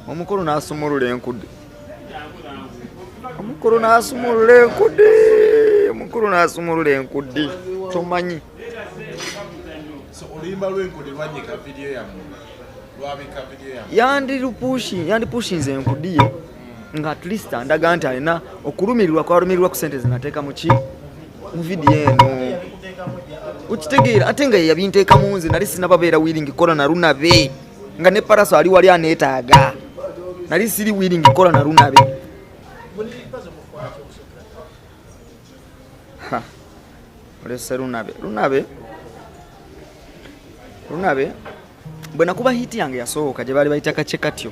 omukulu n'asumulula enkudi omukulu n'asumulula enkudi tomanyi oluyimba lw'enkudi lwanyika vidiyo yammwe lwabika vidiyo yammwe yandipushinze enkudi ye nga at least andaga nti alina okulumirirwa kwalumirirwa ku sente zinateeka mu vidiyo eno ukitegeera ate nga yeyabinteeka mu nze nali sinababeera wiringi kola na Lunabe nga ne Paraso ali wali aneetaaga nali siri wiringi kola na Lunabe olese Lunabe bwe nakuba hiti yange yasooka gye baali bayita kacekatyo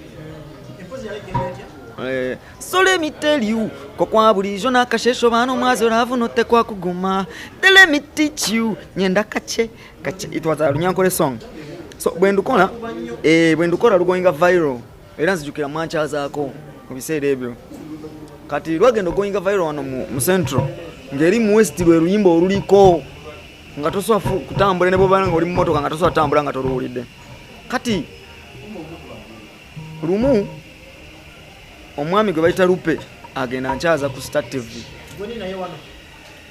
so let me tell you ko kwa bulijo nakashesho bano mwazi olavu notte kwa kuguma let me teach you nyenda kache it was a Runyankole song so bwendukola lugoinga viral era nzijukira mwanchazaako mu biseera ebyo kati lwagenda goinga viral wano mu central ngeri mu west lwe luyimbo oluliko nga tosoa kutambula ne bobana nga oli mu motoka nga tosoa tambula nga toluwulidde kati lumu omwami gwe bayita Lupe agenda nkyaza ku Star TV.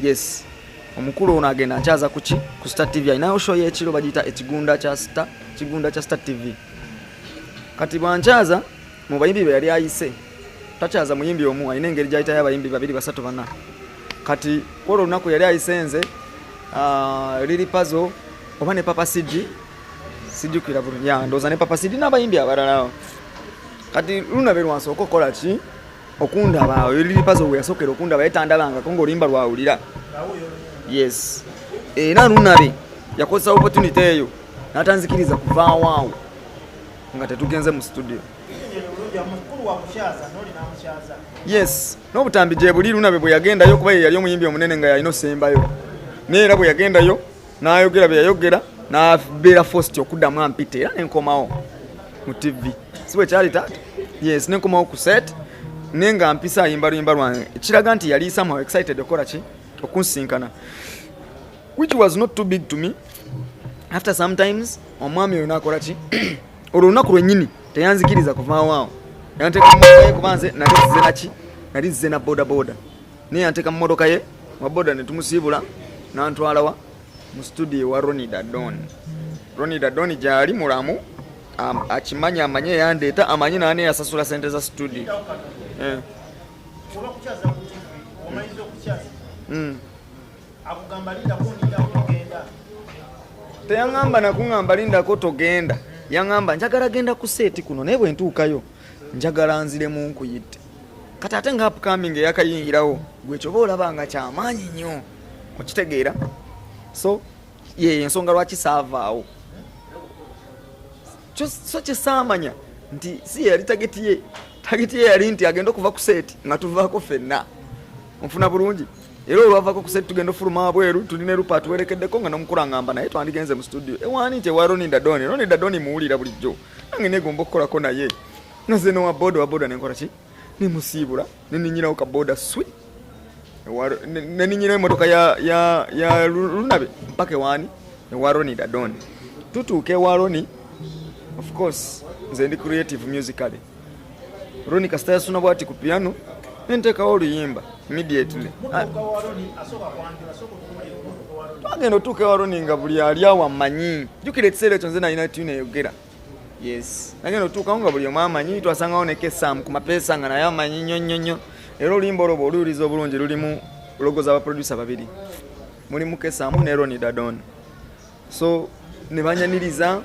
Yes. Omukulu ono agenda nkyaza ku Star TV. Alinayo show y'ekiro bagiyita ekigunda kya Star TV. Kati bwankyaza mu bayimbi be yali ayise. Takyaza muyimbi omu alina engeri gy'ayita y'abayimbi babiri basatu bana. Kati olwo olunaku yali ayisenze Lili Puzzle oba ne Papa Sidi sijjukira bulungi ndowooza ne Papa Sidi n'abayimbi abalala. Kati Lunabe lwansooka okukola ki okundaba Lili Puzzle we yasookera okundaba yetandabangako ng'oluyimba lwawulira. Yes. Era Lunabe yakozesa opportunity eyo n'atanzikiriza kuvaawo awo nga tetugenze mu studio. Yes. N'obutambi gye buli Lunabe bwe yagendayo kuba ye yali omuyimbi omunene nga yalina osembayo. Neera bwe yagendayo n'ayogera bye yayogera n'abeera forced okuddamu ampita era n'enkomawo mu TV. Siwe kyali taata? Yes, n'enkomawo ku set nenga mpisa ayimba luyimba lwange. Kiraga nti yali somehow excited okola ki okunsinkana. Which was not too big to me. After sometimes omwami oyo n'akola ki olunaku lwennyini teyanzikiriza kuvaawo awo. Yanteeka mu mmotoka ye kuba nze nali zze na boda naye yanteeka mu mmotoka ye wa boda ne tumusiibula n'antwalawa mu studio wa Ronnie Dadon gy'ali mulamu akimanyi amanye yandeeta amanyi naane yasasula sente za studio. Teyaŋŋamba nakuŋŋamba lindako togenda, yaŋŋamba njagala genda ku seeti kuno naye bwe ntuukayo njagala nziremu nkuyite. Kati ate nga upcoming eyakayingirawo gwe kyoba olaba nga kyamaanyi nnyo okitegeera. So ye ensonga lwaki saavaawo so kyesaamanya nti si yali tageti ye yali nti agenda okuva ku seeti nga tuvaako ffenna onfuna bulungi. Era olwavaako ku seeti tugenda ofuluma wabweru tulina Lupa atuwerekeddeko nga n'omukulu aŋŋamba naye twandigenze mu studio ewaani nti ewa Ronnie Dadon muwulira bulijjo nange neegomba okukolako naye naze nowa boda nenkola ki nemusiibula neninyirawo ka boda swi neninyirawo emmotoka ya Lunabe mpaka ewaani ewa Ronnie Dadon. Tutuuka ewa Ronnie, of course nze ndi creative musically. Ronnie kasita yasuna bwati ku piano nenteekawo oluyimba immediately. Twagenda otuuka ewa Ronnie nga buli ali awo amanyi. Jjukira ekiseera ekyo nze nalina tune eyogera. Yes. Nagenda otuukawo nga buli omu amanyi, twasangawo ne Kesam ku mapeesa nga naye amanyi nnyo. Era oluyimba olwo bw'oluwuliza obulungi lulimu logo z'abaproducer babiri. Mulimu Kesam ne Ronnie Dadon. So ne banyaniriza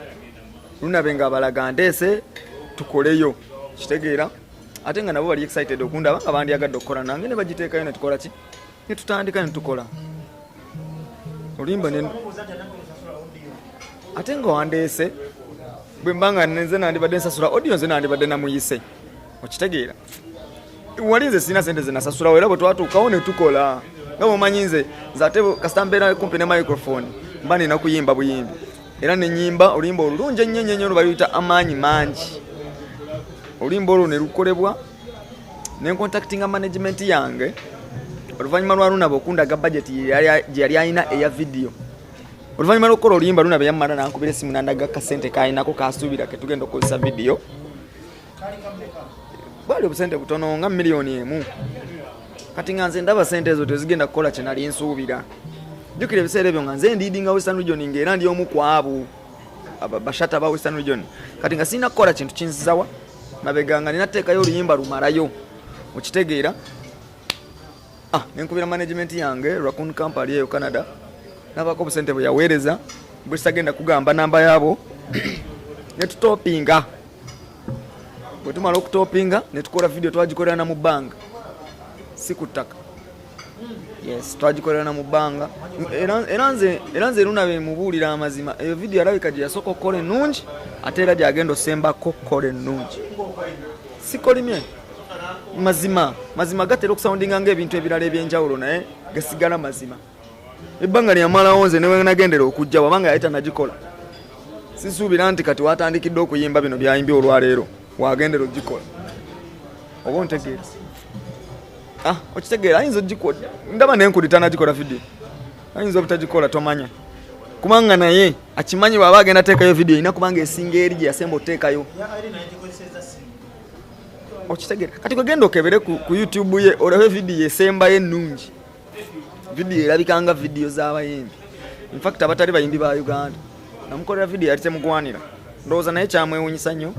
Lunabe nga balaga ndeese tukoleyo kitegeera ate nga nabo bali excited okundaba nga bandyagadde okukola nange ne bagiteekayo ne tukola ki ne tutandika ne tukola olimba ne ate nga wandeese bwe mbanga nze nandibadde nsasula audio nze nandibadde namuyise okitegeera wali nze sina sente ze nasasulawo era bwe twatuukawo ne tukola nga bwomanyi nze ate kasita mbeera kumpi ne microphone mba nina kuyimba buyimbi era nenyimba oluyimba olulungi ennyo luyita amaanyi mangi. Oluyimba olwo ne lukolebwa ne contactinga management yange oluvannyuma lwa Lunabe okundaga budget gye yali alina eya video. Oluvannyuma lw'okukola oluyimba Lunabe yammala nankubira essimu nandaga kasente kaalinako kaasuubira ke tugenda okukozesa video bwali obusente butono nga miliyoni emu kati nga nze ndaba sente ezo tezigenda kukola kye nali nsuubira jjukira ebiseera ebyo nga nze ndiidinga Western Region ng'era ndi omu ku abo bashata ba Western Region kati nga sirina kukola kintu kinzizawa mabega nga nina teekayo oluyimba lumalayo okitegeera nenkubira management yange Raccoon Company eyo Canada nabako obusente bwe yaweereza bwe sagenda kugamba namba yaabo ne tutopinga bwe tumala okutopinga ne tukola video twagikolera na mu bbanga si ku ttaka yes twagikolera na mu bbanga era nze Lunabe mubuulira amazima eyo video alabika gye yasooka okukola ennungi ate era gyagenda osembako kukola ennungi sikolimye mazima gatera okusoundinga ng'ebintu ebirala ebyenjawulo naye gasigala mazima ebbanga lyamalawo nze ne wenagendera okujja wabanga yali tanagikola sisuubira nti kati watandikidde okuyimba bino byayimbye olwaleero wagendera ogikola oba ontegeera okitegeera ayinza ogikola ndaba nenkuli tanagikola video ayinza obutagikola tomanya kubanga naye akimanyi bw'aba agenda teekayo video erina kubanga esinga eri gye yasemba oteekayo okitegeera kati kwegenda okebere ku YouTube ye olabe video esembayo ennungi video erabikanga video z'abayimbi infact abatali bayimbi ba Uganda namukolera video yali temugwanira ndowooza naye kyamwewunyisa nnyo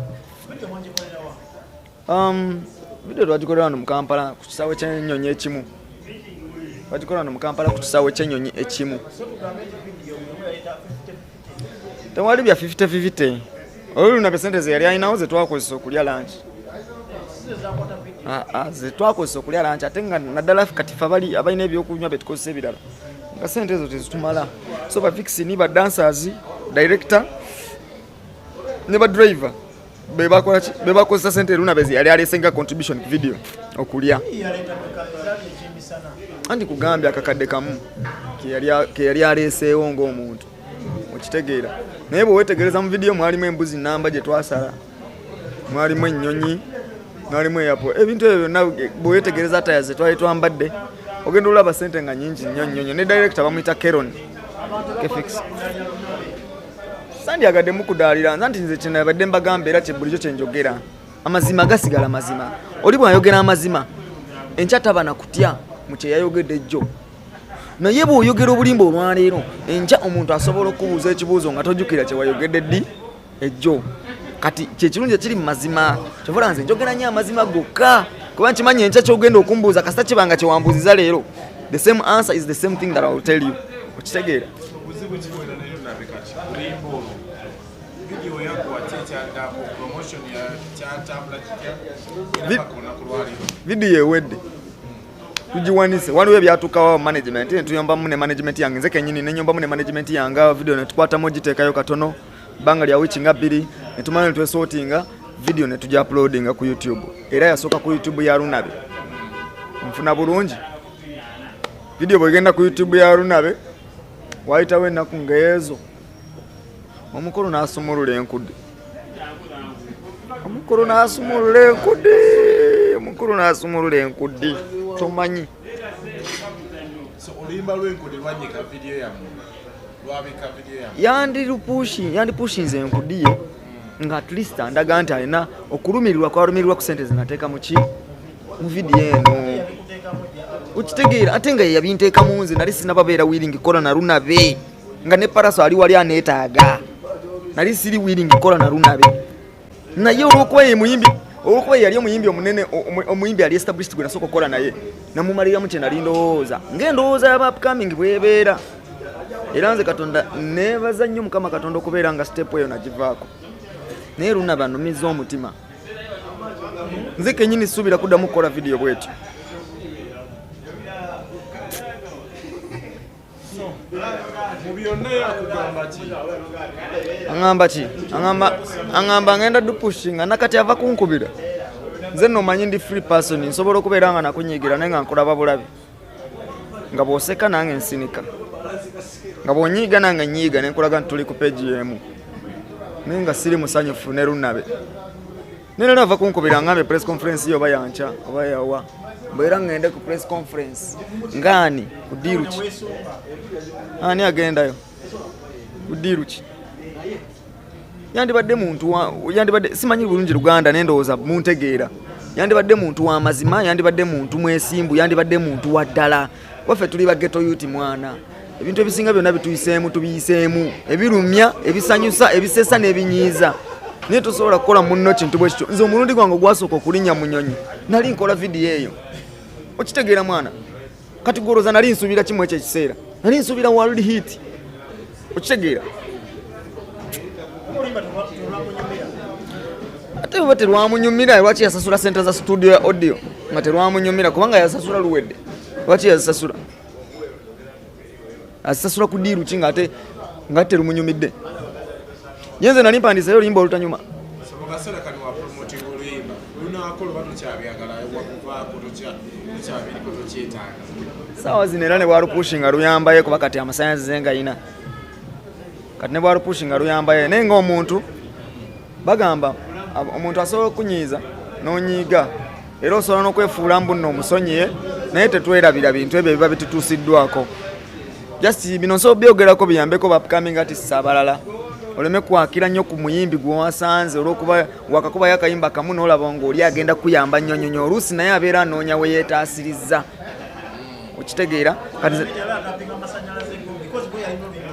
video twagikolera wano mu Kampala ku kisaawe ky'ennyonyi ekimu tewali bya 50-50 Lunabe sente ze yali alinawo ze twakozesa okulya lunch ze twakozesa okulya lanchi ate nga naddala kati fe abalina ebyokunywa betukozesa ebirala nga sente ezo tezitumala so bafixi ni badancers director ne badriver bebakozesa sente Lunabe ze yali alesenga contribution ku video okulya andi kugambya akakadde kamu ke yali aleeseewo ng'omuntu okitegeera naye bwe wetegereza mu video mwalimu embuzi namba gye twasala mwalimu ennyonyi nalimu yapo ebintu ebyo byonna bwe wetegereza tayaze twali twambadde ogenda olaba sente nga nyingi nnyo ne director bamuyita Keron Kefix sandyagadde mukudaalira nti nze kyenabadde mbagamba era bulijjo kyenjogera amazima gasigala mazima oli bw'ayogera amazima enkya taba na kutya mu kye yayogedde jjo naye bw'oyogera obulimba olwaleero enkya omuntu asobola okubuuza ekibuuzo nga tojjukira kye wayogedde ddi ejjo kati kyekirungi ekiri mu mazima kyovola nze njogera nnyo amazima gokka kuba nkimanyi enkya kyogenda okumbuuza kasita kibanga kyewambuuziza leero the same answer is the same thing that I will tell you okitegeera video ewedde tugiwanise waliwo ebyatuukawo management netuyombamu ne management yange nze kennyini nenyombamu ne management yange video netukwatamu ogiteekayo katono banga lya wiki nga 2 netumanya netwesortinga video netujja uploadinga ku YouTube era yasooka ku YouTube ya Lunabe nfuna bulungi video bwegenda ku YouTube ya Lunabe wayitawo ennaku ngaezo omukulu n'asumulula enkudi tomanyi oluyimba lw'enkudi lwanyika video yammwe lwabika video yammwe yandipushinze enkudi ye nga at least andaga nti alina okulumirirwa ku sente zinateeka mu video eno ukitegeera ate nga yabinteekamu nze nali sinababeera willing kola na Lunabe nga ne Paraso ali wali aneetaaga nali siri willing kola na Lunabe naye olwokuba yali omuyimbi omunene omuyimbi ali established gwe nasooka okukola naye namumaliramu kye nali ndowooza ng'endowooza y'aba upcoming bwebeera era nze Katonda neebaza nnyo Mukama Katonda okubeera nga step eyo nagivaako naye Lunabe anumiza omutima nze kennyini suubira kuddamu kukola video bwetyo Angamba ngenda dupushinga nakati ava kunkubira nze nomanyi ndi free person nsobola okubeera nga nakunyigira naye nga nkulaba bulabi nga bw'oseka nange nsinika nga bw'onyiiga nange nyiiga ne nkulaga nti tuli ku page y'emu naye nga siri musanyufu ne Lunabe nera ava kunkubira ngambe press conference yo oba yancha oba yawa mbera ngende ku press conference ngani kudiruki ani agendayo kudiruki yandibadde muntu yandibadde simanyi bulungi Luganda nendoza muntegeera yandibadde muntu wa mazima yandibadde muntu mwesimbu yandibadde muntu wa ddala waffe tuli ba ghetto youth mwana ebintu ebisinga byonna bituyiseemu tubiyiseemu ebirumya ebisanyusa ebisesa n'ebinyiiza naye tosobola kukola munno kintu bwe kityo nze omulundi gwange gwasooka okulinnya mu nnyonyi nali nkola vidiyo eyo okitegeera mwana kati goroza nali nsuubira kimu ekyo ekiseera nali nsuubira world hit okitegeera ate bwe terwamunyumira lwaki yasasula sente za studio ya audio nga terwamunyumira kubanga yasasula luwedde lwaki yazisasula asasula ku diiru ki nga terumunyumidde yenze nali mpandisayo oluyimba olutanyuma sawa zino era ne bwalupushinga luyambaye kuba kati amasanyazi zengayina kati ne bwalupushinga luyambaye naye ng'omuntu bagamba omuntu asobola okunyiiza n'onyiiga era osobola n'okwefuula mbunno omusonyiye naye tetwerabira bintu ebyo biba bitutuusiddwako just bino nsobola byogerako biyambeko bapcoming artists abalala oleme kwakira nnyo ku muyimbi gwe wasanze olw'okuba wakakubayo akayimba kamu n'olaba ng'oli agenda kuyamba nnyonyonyo oluusi naye abeera anoonya we yeetaasirizza okitegeera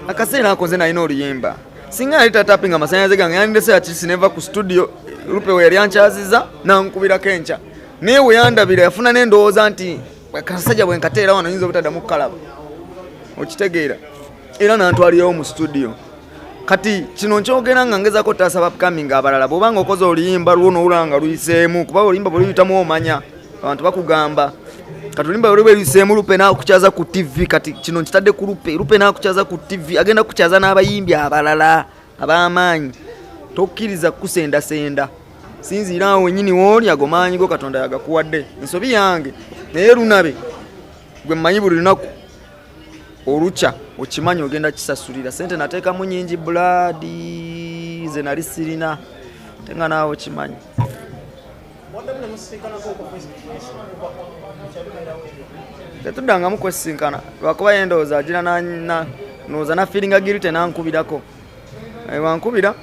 akaseera ako nze nalina oluyimba singa yali tatapinga amasannyalaze gange yandese yakisi neva ku studio lupe we yali ankyazizza nankubirako enkya naye we yandabira yafuna n'endowooza nti kasajja bwe nkateera wano nyinza obutaddamu kukalaba okitegeera era nantwaliyewo mu studio kati kino nkyogera nga ngezako tasaba upcoming abalala bw'obanga okoze oluyimba lwo n'olulaba nga luyiseemu kuba oluyimba bwe luyitamu omanya abantu bakugamba kati oluyimba bwe luyiseemu lupe n'akukyaza ku TV kati kino nkitadde ku lupe n'akukyaza ku TV agenda kukyaza n'abayimbi abalala ab'amaanyi tokkiriza kusendasenda sinziiraawo wennyini wooli ago maanyi go Katonda yagakuwadde ensobi yange naye lunabe gwe mmanyi buli lunaku olukya okimanyi ogenda kisasulira sente nateekamu nyingi buladi ze nali sirina tenga naawe okimanyi tetuddangamu kwesinkana lwakuba yendowooza agira nooza na feelinga giri tenankubirako wankubira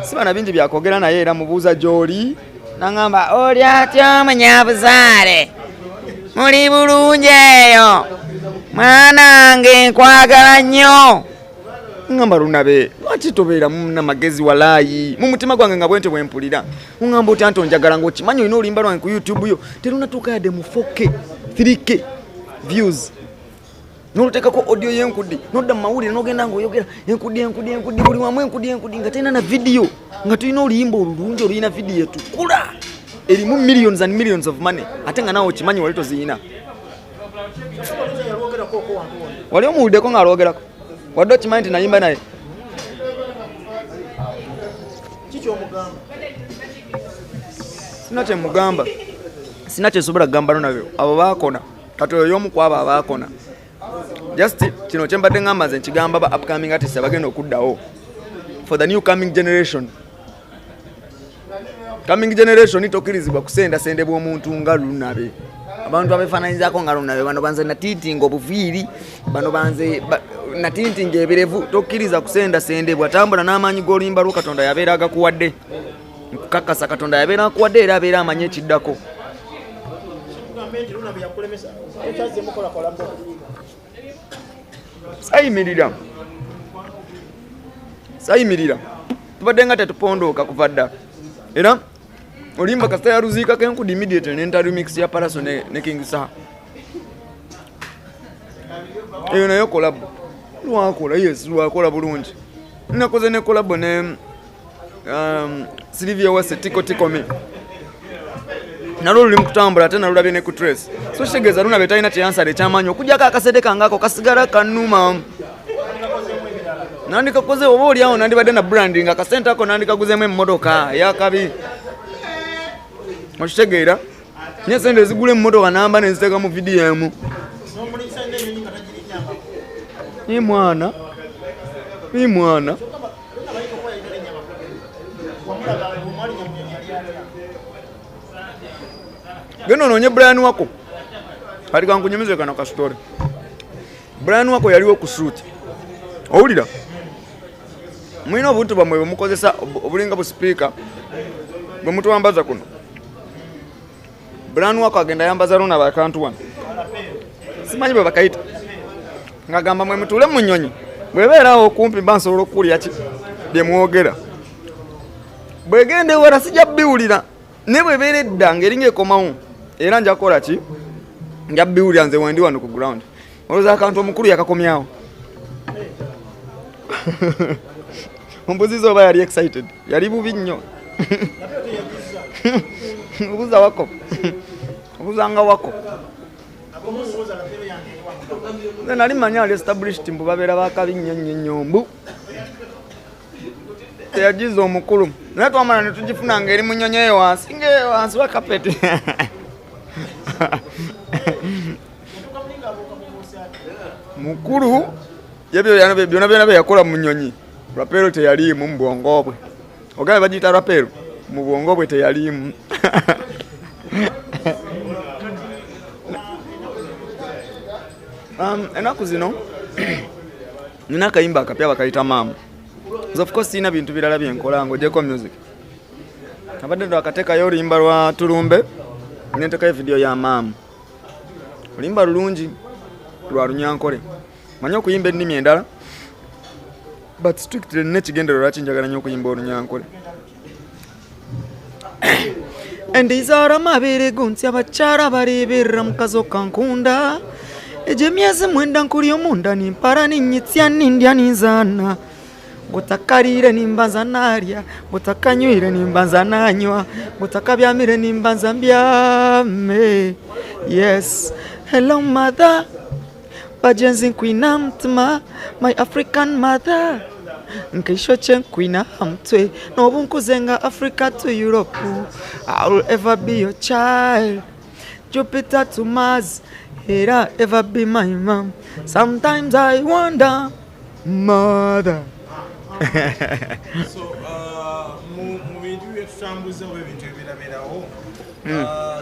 sibana bingi byakwogera naye era mubuuza gy'oli nangamba oli atya munyabuzaale muli bulungi eyo mwanange nkwagala nnyo ngamba lunabe lwaki tobeera namagezi walaayi mu mutima gwange nga bwente bwempulira ngamba oti anti onjagala ng'okimanyi olina olimba lwange ku YouTube yo terunatuuka yadde mu 4K 3K views n'oluteekako audio y'enkudi n'odda mu mawulire n'ogenda ng'oyogera enkudi buli wamu enkudi nga talina na vidiyo nga tulina oluyimba olulungi oluyina vidiyo etukula erimu millions and millions of money ate nga naawe okimanyi wali toziyina wali omuwuliddeko ng'alwogerako wadde okimanyi nti nayimba naye sina kyemugamba sina kyesobola kugamba nonabyo abo baakona kati oyo y'omu ku abo abaakona just kino kyembadde ngamba nze nkigamba ba upcoming artists abagenda okuddawo for the new coming generation tokkirizibwa kusendasendebwa omuntu nga lunabe abantu abefaananyizaako nga lunabe bano banze natiitinga obuviiri bano banze natiitinga ebirevu tokkiriza kusendasendebwa tambula n'amaanyi g'oluyimba lwo Katonda yabeera agakuwadde nkukakasa Katonda yabeera akuwadde era abeera amanye ekiddako sayimirira tubadde nga tetupondooka kuva dda era olimba kasita yaluziikako enkudi immediate nenta remix ya Paraso ne King Saha eyo nayo kolabo lwakola bulungi nakoze ne kolabo ne Sylvia Wase Tiko Me nalwo luli mukutambula ate nalulabye ne ku Trace so kitegeeza lunabe talina kyeyansala ekyamanyi okujjako akasede kangaako kasigala kanuma nandikakoze oba oliawo nandibadde na branding akasente ako nandikaguzeemu emmotoka eyakabi okitegeera nye sente ezigula emmotoka namba nenziteeka mu vidiyo emu ni mwana genda onoonye Brian Wako kati kankunyumize kano kasitore Brian Wako yaliwo ku shoot owulira Mwino obuntu bamwe bumukozesa obulinga bu speaker bwe mutu wambaza kuno Brand wako agenda yambaza rona bakantu wana simanyi bwe bakaita ngagamba mwe mutule mu nnyonyi bwebeerawo okumpi bansobola okuwulira ki bye mwogera bwegende wera sijja biwulira ne bwebeera edda ng'eringa ekomawo era nja kukola ki nja biwulira nze wendi wano ku ground olowooza akantu omukulu yakakomyawo ombuziza oba yali excited yali bubi nnyo obuza wako obuzanga wako nze nali manya ali established mbu babeera bakabi nnyo nnyo nnyo mbu teyagiza omukulu naye twamala ne tugifuna ng'eri mu nnyonyi eyo wansi wansi wa kapeti mukulu byonna byonna bye yakola mu nnyonyi rapero teyaliimu mu bwongo bwe ogabe bagiyita rapero mu bwongo bwe teyaliimu enaku zino nina akayimba akapya bakayita maamu of course sina bintu birala byenkola ng'ogyeko music abadde ndo akateekayo oluyimba lwa tulumbe nenteekayo video ya maamu oluyimba lulungi lwa Lunyankole manyi okuyimba ennimi endala but strictly n'ekigendero lwaki njagala nnyo okuyimba Olunyankole endizaara mabeere gonti abakyala baleeberera mukazi kankunda egyo emyezi 9 nkuli omunda nimpara ninnyitsya nindya ninzaana butakalire nimbanza nalya butakanywire nimbanza nanywa butakabyamire nimbanza mbyame yes hello mother bajenzi nkwina mtima my African mother nkeisho kye nkwina hamtwe n'obunkuze nga Africa to Europe I will ever be your child Jupiter to Mars era ever be my mom sometimes I wonder mother so mu bintu byetutambuza oba ebintu ebirabirawo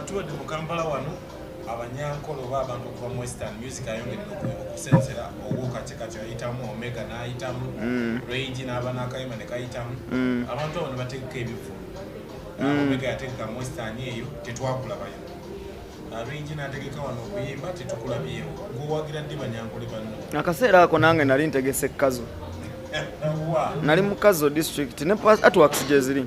tubadde mu Kampala wano Abanyankole oba abantu okuva mu Western music ayongedde okusensera obukatikati ayitamu Omega n'ayitamu Rage n'aba n'akayima ne kayitamu abantu abo ne bategeka ebivulu Omega yategeka mu Western eyo tetwakulabayo Rage n'ategeka wano okuyimba tetukulabyewo ng'owagira ddi Banyankole banno akaseera ako nange nali ntegese ekkazo nali mu Kazo district ne artworks gye ziri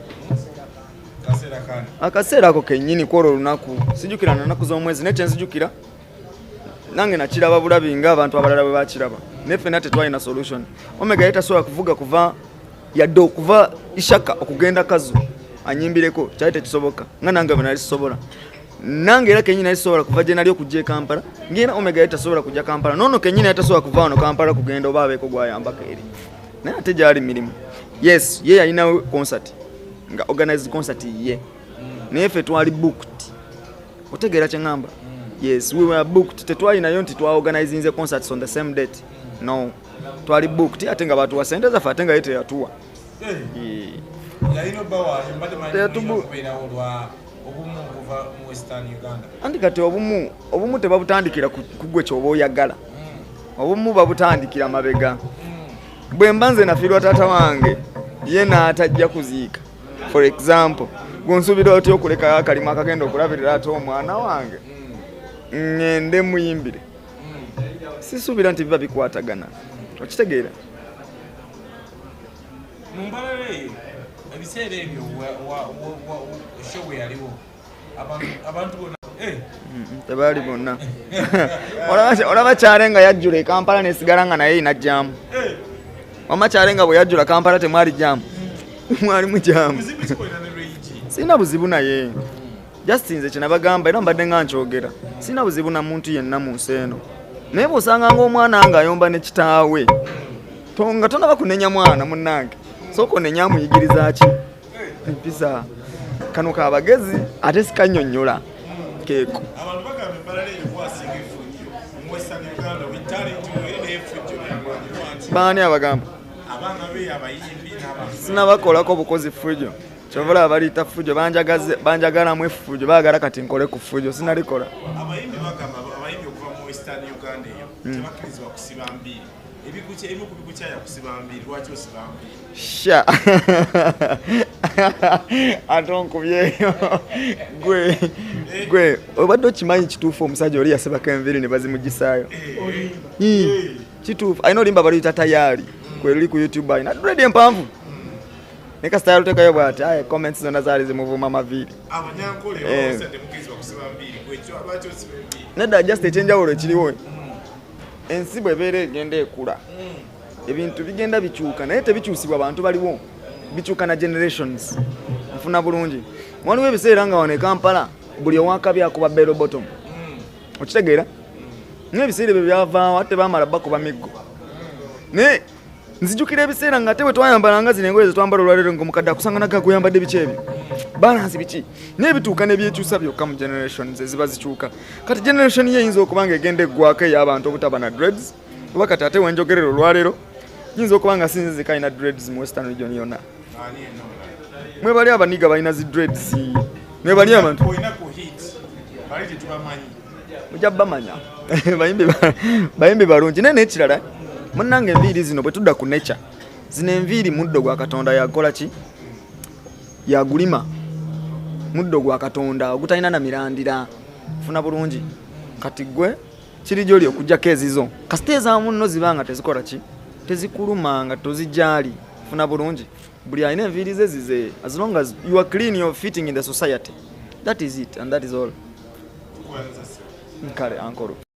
akaseera ako kennyini kwolwo olunaku sijjukira nanaku z'omwezi naye kyenzijjukira nange nakiraba bulabi ng'abantu abalala bwe bakiraba naye ffenna tetwalina solution Omega yali tasobola kuvuga kuva yadde okuva Ishaka okugenda Kazo anyimbireko kyali tekisoboka nga nange bwe nali sisobola nange era kennyini nali sisobola kuva gye nali okujja e Kampala ng'era Omega yali tasobola kujja Kampala noono kennyini yali tasobola kuva wano Kampala kugenda oba abeeko gwayambako eri naye ate gyali mirimu yes ye yalinawo concert nga organized concert ye naye ffe twali booked otegeera kye ngamba yes we were booked tetwalinayo nti twaorganizinze concerts on the same date no twali booked ate nga batuwa sente zaffe ate nga ye teyatuwa andi kati obumu tebabutandikira ku gwe kyoba oyagala obumu babutandikira mabega bwe mbanze nafiirwa taata wange ye n'atajja kuziika for example gonsuubira otya okuleka akalimu akagenda okulabirira ate omwana wange ngende muyimbire sisuubira nti biba bikwatagana okitegeera mu mbalala eyo ebiseera ebyo show yaliwo abantu bonna tebaali bonna olaba Kyalenga yajjula e Kampala nesigala nga naye inajjamu wama Kyalenga bwe yajjula Kampala temwali jamu mwalimu jamu sina buzibu naye just nze kyenabagamba era mbadde nga nkyogera sina buzibu na muntu yenna mu nsi eno naye bw'osanga ng'omwana nga ayomba ne kitaawe tonga tonaba kunenya mwana munnange sooka onenya amuyigiriza ki empisa kano kabagezi ate sikannyonnyola keeko abantu bagamba embalala eyo bwasinga effujjo mu Western Uganda bitali effujjo baani abagamba abaana be abayimbi n'abantu sinabakolako bukozi fujjo kyovola abaliyita fujjo banjagalamu effujjo baagala kati nkole ku fujjo sinalikola abayimbi bagamba abayimbi okuva mu Western Uganda eyo tebakkirizibwa kusiba mbiiri Emu kubikuchaya kusiba mbiri lwaki osiba mbiri? Sha. Atonkubyeyo. Gwe obadde okimanyi kituufu omusajja oli yasibako enviiri ne bazimugisaayo. Kituufu alina olimba baluyita tayari kwe luli ku YouTube alina dread empanvu ne kasita yalutekayo bw'ati aye comments zonna zaali zimuvuma amaviiri. Abanyankole osadde mukirizibwa kusiba mbiri gwekyo lwaki osiba mbiri? Nedda just ekyenjawulo ekiriwo ensi bw'ebeera egenda ekula ebintu bigenda bikyuka naye tebikyusibwa bantu baliwo bikyuka na generations. Nfuna bulungi waliwo ebiseera nga wano e Kampala buli owakabi akuba bell bottom okitegeera n'ebiseera ebyo byavaawo ate baamala bakuba miggo naye nzijukira ebiseera nga ate bwe twayambalanga zino engoye zetwambala olwaleero ng'omukadde akusanga nagakuyambadde biki ebyo balansi biki naye bituuka n'ebyekyusa byokka mu generations eziba zikyuka. Kati generation ye eyinza okuba nga egenda eggwako ey'abantu obutaba na dreads oba kati ate wenjogerera olwaleero yinza okuba nga sinzizika alina dreads mu western region yonna. Mwebali abaniga balina zi dreads mwebali abantu mujja bamanya bayimbi balungi naye n'ekirala munnange enviiri zino bwe tudda ku nature zino enviiri muddo gwa Katonda yakola ki yagulima muddo gwa Katonda ogutalina na mirandira. Funa bulungi kati gwe kiri gy'oli okujjako ezizo kasita ezaamu nno zibanga tezikola ki tezikuluma nga tozijaali. Funa bulungi buli alina enviiri ze zize as long as you are clean, you are fitting in the society, that is it and that is all. Kale ankolo